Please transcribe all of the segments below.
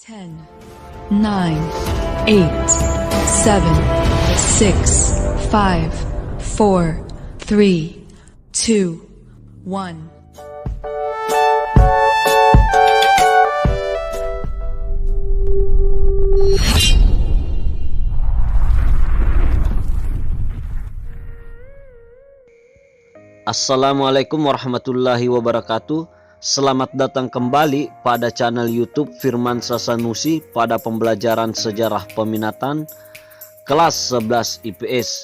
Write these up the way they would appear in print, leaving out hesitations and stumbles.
10, 9, 8, 7, 6, 5, 4, 3, 2, 1. Assalamualaikum warahmatullahi wabarakatuh. Selamat datang kembali pada channel YouTube Firmansyah Sanusi pada pembelajaran sejarah peminatan kelas 11 IPS.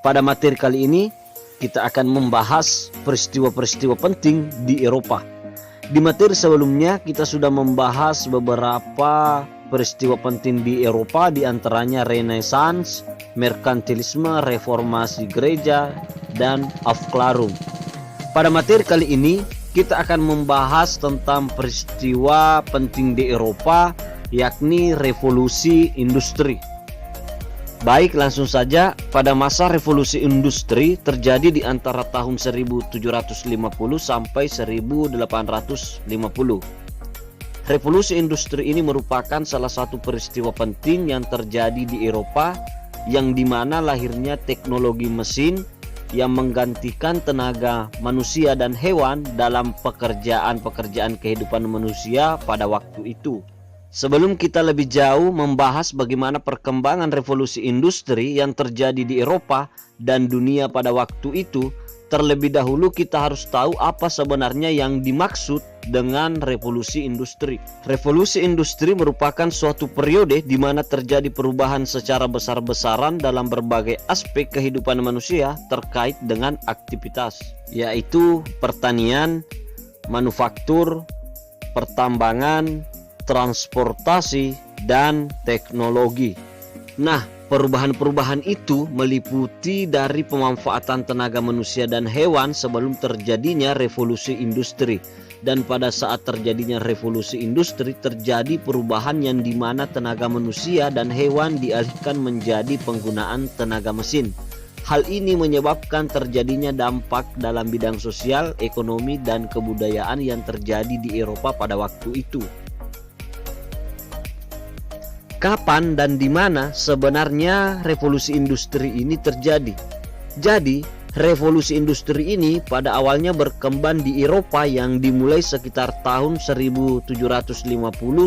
Pada materi kali ini kita akan membahas peristiwa-peristiwa penting di Eropa. Di materi sebelumnya kita sudah membahas beberapa peristiwa penting di Eropa, di antaranya Renaissance, merkantilisme, reformasi gereja, dan Aufklärung. Pada materi kali ini kita akan membahas tentang peristiwa penting di Eropa, yakni revolusi industri. Baik, langsung saja. Pada masa revolusi industri terjadi di antara tahun 1750 sampai 1850. Revolusi industri ini merupakan salah satu peristiwa penting yang terjadi di Eropa, yang dimana lahirnya teknologi mesin yang menggantikan tenaga manusia dan hewan dalam pekerjaan-pekerjaan kehidupan manusia pada waktu itu. Sebelum kita lebih jauh membahas bagaimana perkembangan revolusi industri yang terjadi di Eropa dan dunia pada waktu itu, terlebih dahulu kita harus tahu apa sebenarnya yang dimaksud dengan revolusi industri. Revolusi industri merupakan suatu periode di mana terjadi perubahan secara besar-besaran dalam berbagai aspek kehidupan manusia terkait dengan aktivitas, yaitu pertanian, manufaktur, pertambangan, transportasi, dan teknologi. Nah, perubahan-perubahan itu meliputi dari pemanfaatan tenaga manusia dan hewan sebelum terjadinya revolusi industri. Dan pada saat terjadinya revolusi industri terjadi perubahan yang dimana tenaga manusia dan hewan dialihkan menjadi penggunaan tenaga mesin. Hal ini menyebabkan terjadinya dampak dalam bidang sosial, ekonomi, dan kebudayaan yang terjadi di Eropa pada waktu itu. Kapan dan di mana sebenarnya revolusi industri ini terjadi? Jadi, revolusi industri ini pada awalnya berkembang di Eropa yang dimulai sekitar tahun 1750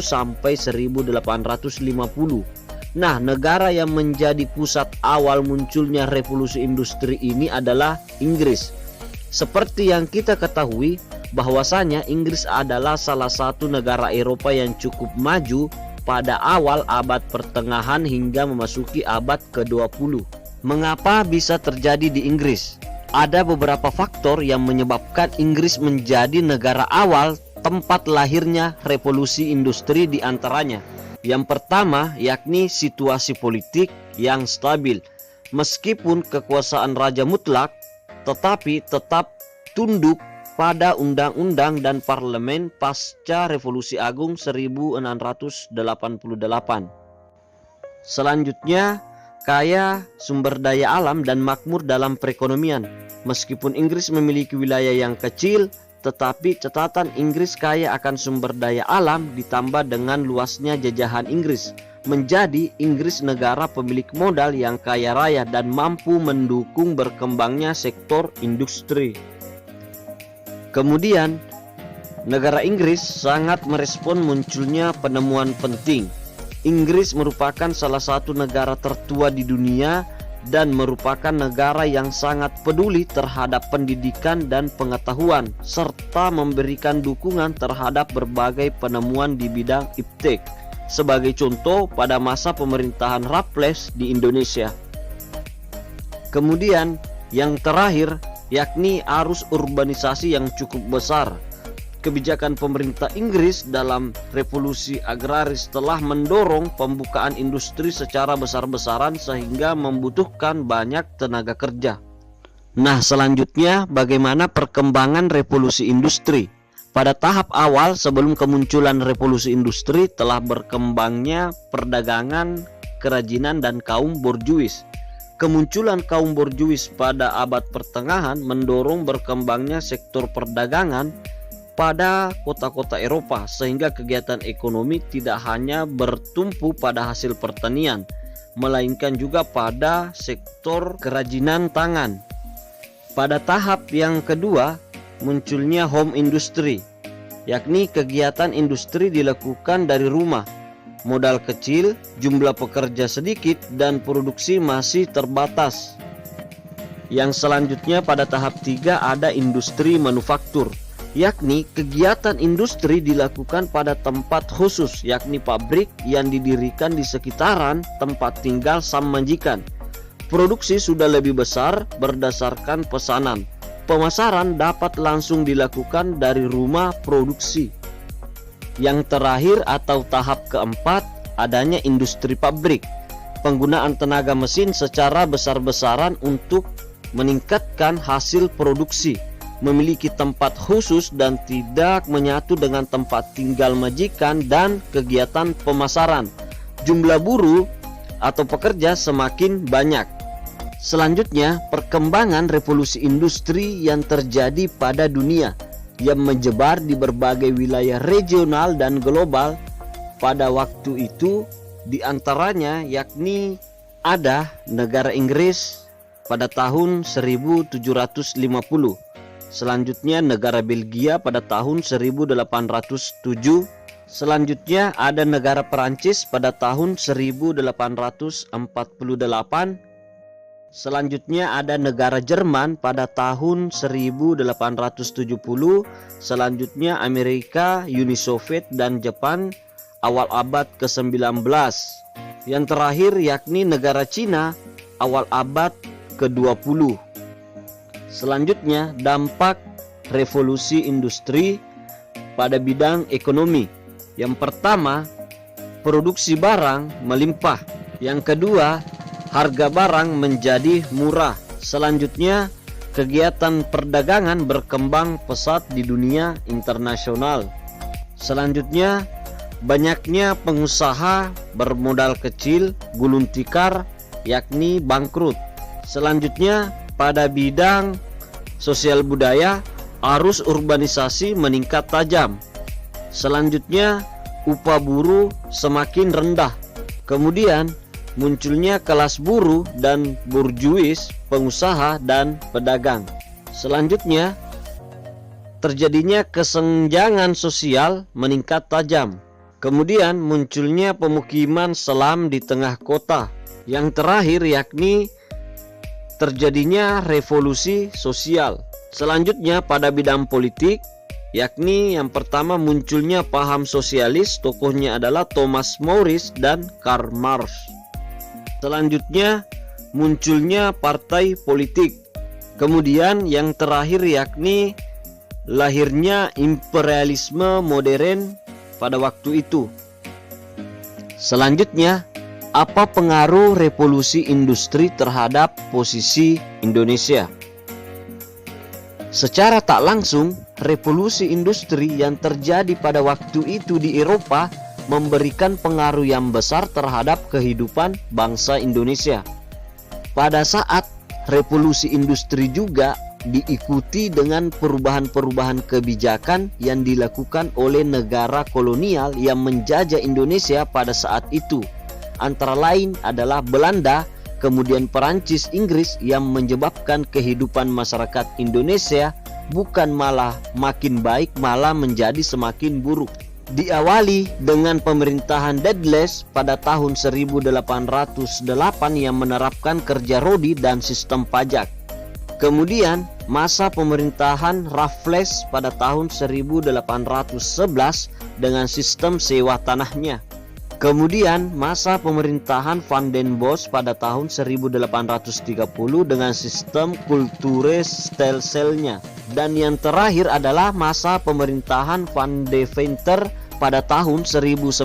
sampai 1850. Nah, negara yang menjadi pusat awal munculnya revolusi industri ini adalah Inggris. Seperti yang kita ketahui bahwasanya Inggris adalah salah satu negara Eropa yang cukup maju pada awal abad pertengahan hingga memasuki abad ke-20. Mengapa bisa terjadi di Inggris? Ada beberapa faktor yang menyebabkan Inggris menjadi negara awal tempat lahirnya revolusi industri, di antaranya. Yang pertama yakni situasi politik yang stabil. Meskipun kekuasaan raja mutlak, tetapi tetap tunduk pada undang-undang dan parlemen pasca Revolusi Agung 1688. Selanjutnya, kaya sumber daya alam dan makmur dalam perekonomian. Meskipun Inggris memiliki wilayah yang kecil, tetapi catatan Inggris kaya akan sumber daya alam ditambah dengan luasnya jajahan Inggris, menjadi Inggris negara pemilik modal yang kaya raya dan mampu mendukung berkembangnya sektor industri. Kemudian, negara Inggris sangat merespon munculnya penemuan penting. Inggris merupakan salah satu negara tertua di dunia dan merupakan negara yang sangat peduli terhadap pendidikan dan pengetahuan, serta memberikan dukungan terhadap berbagai penemuan di bidang iptek. Sebagai contoh, pada masa pemerintahan Raffles di Indonesia. Kemudian, yang terakhir yakni arus urbanisasi yang cukup besar. Kebijakan pemerintah Inggris dalam revolusi agraris telah mendorong pembukaan industri secara besar-besaran sehingga membutuhkan banyak tenaga kerja. Nah, selanjutnya bagaimana perkembangan revolusi industri? Pada tahap awal sebelum kemunculan revolusi industri telah berkembangnya perdagangan, kerajinan, dan kaum borjuis. Kemunculan kaum borjuis pada abad pertengahan mendorong berkembangnya sektor perdagangan pada kota-kota Eropa, sehingga kegiatan ekonomi tidak hanya bertumpu pada hasil pertanian, melainkan juga pada sektor kerajinan tangan. Pada tahap yang kedua, munculnya home industry, yakni kegiatan industri dilakukan dari rumah. Modal kecil, jumlah pekerja sedikit, dan produksi masih terbatas. Yang selanjutnya pada tahap 3 ada industri manufaktur, yakni kegiatan industri dilakukan pada tempat khusus, yakni pabrik yang didirikan di sekitaran tempat tinggal sang majikan. Produksi sudah lebih besar berdasarkan pesanan. Pemasaran dapat langsung dilakukan dari rumah produksi. Yang terakhir atau tahap keempat adanya industri pabrik, penggunaan tenaga mesin secara besar-besaran untuk meningkatkan hasil produksi, memiliki tempat khusus dan tidak menyatu dengan tempat tinggal majikan dan kegiatan pemasaran. Jumlah buruh atau pekerja semakin banyak. Selanjutnya, perkembangan revolusi industri yang terjadi pada dunia yang menyebar di berbagai wilayah regional dan global pada waktu itu, diantaranya yakni ada negara Inggris pada tahun 1750, selanjutnya negara Belgia pada tahun 1807, selanjutnya ada negara Perancis pada tahun 1848, selanjutnya ada negara Jerman pada tahun 1870, selanjutnya Amerika, Uni Soviet, dan Jepan awal abad ke-19. Yang terakhir yakni negara Cina awal abad ke-20. Selanjutnya, dampak revolusi industri pada bidang ekonomi. Yang pertama, produksi barang melimpah. Yang kedua, harga barang menjadi murah. Selanjutnya, kegiatan perdagangan berkembang pesat di dunia internasional. Selanjutnya, banyaknya pengusaha bermodal kecil gulung tikar, yakni bangkrut. Selanjutnya, pada bidang sosial budaya, arus urbanisasi meningkat tajam. Selanjutnya, upah buruh semakin rendah. Kemudian, munculnya kelas buruh dan burjuis, pengusaha dan pedagang. Selanjutnya, terjadinya kesenjangan sosial meningkat tajam. Kemudian munculnya pemukiman selam di tengah kota. Yang terakhir yakni terjadinya revolusi sosial. Selanjutnya pada bidang politik, yakni yang pertama munculnya paham sosialis, tokohnya adalah Thomas More dan Karl Marx. Selanjutnya munculnya partai politik. Kemudian yang terakhir yakni lahirnya imperialisme modern pada waktu itu. Selanjutnya, apa pengaruh revolusi industri terhadap posisi Indonesia? Secara tak langsung, revolusi industri yang terjadi pada waktu itu di Eropa memberikan pengaruh yang besar terhadap kehidupan bangsa Indonesia. Pada saat revolusi industri juga diikuti dengan perubahan-perubahan kebijakan yang dilakukan oleh negara kolonial yang menjajah Indonesia pada saat itu. Antara lain adalah Belanda, kemudian Perancis, Inggris, yang menyebabkan kehidupan masyarakat Indonesia bukan malah makin baik, malah menjadi semakin buruk. Diawali dengan pemerintahan Dadles pada tahun 1808 yang menerapkan kerja rodi dan sistem pajak. Kemudian masa pemerintahan Raffles pada tahun 1811 dengan sistem sewa tanahnya. Kemudian masa pemerintahan Van den Bosch pada tahun 1830 dengan sistem kulturestelsel-nya. Dan yang terakhir adalah masa pemerintahan Van Deventer pada tahun 1901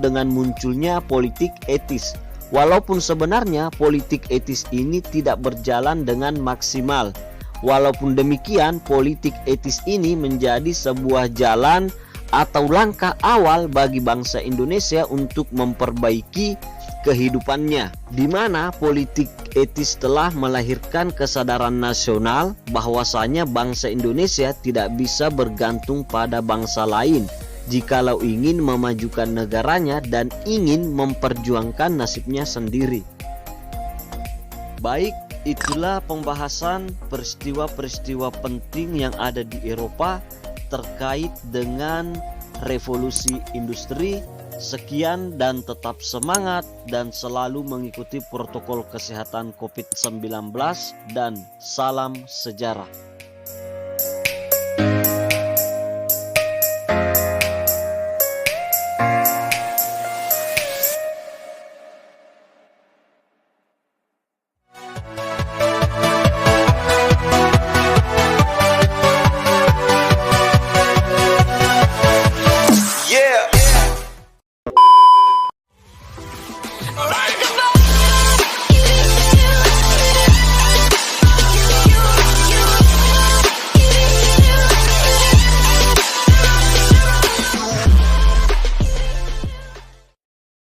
dengan munculnya politik etis. Walaupun sebenarnya politik etis ini tidak berjalan dengan maksimal. Walaupun demikian, politik etis ini menjadi sebuah jalan atau langkah awal bagi bangsa Indonesia untuk memperbaiki kehidupannya, di mana politik etis telah melahirkan kesadaran nasional bahwasanya bangsa Indonesia tidak bisa bergantung pada bangsa lain jikalau ingin memajukan negaranya dan ingin memperjuangkan nasibnya sendiri. Baik, itulah pembahasan peristiwa-peristiwa penting yang ada di Eropa terkait dengan revolusi industri. Sekian dan tetap semangat dan selalu mengikuti protokol kesehatan COVID-19 dan salam sejarah.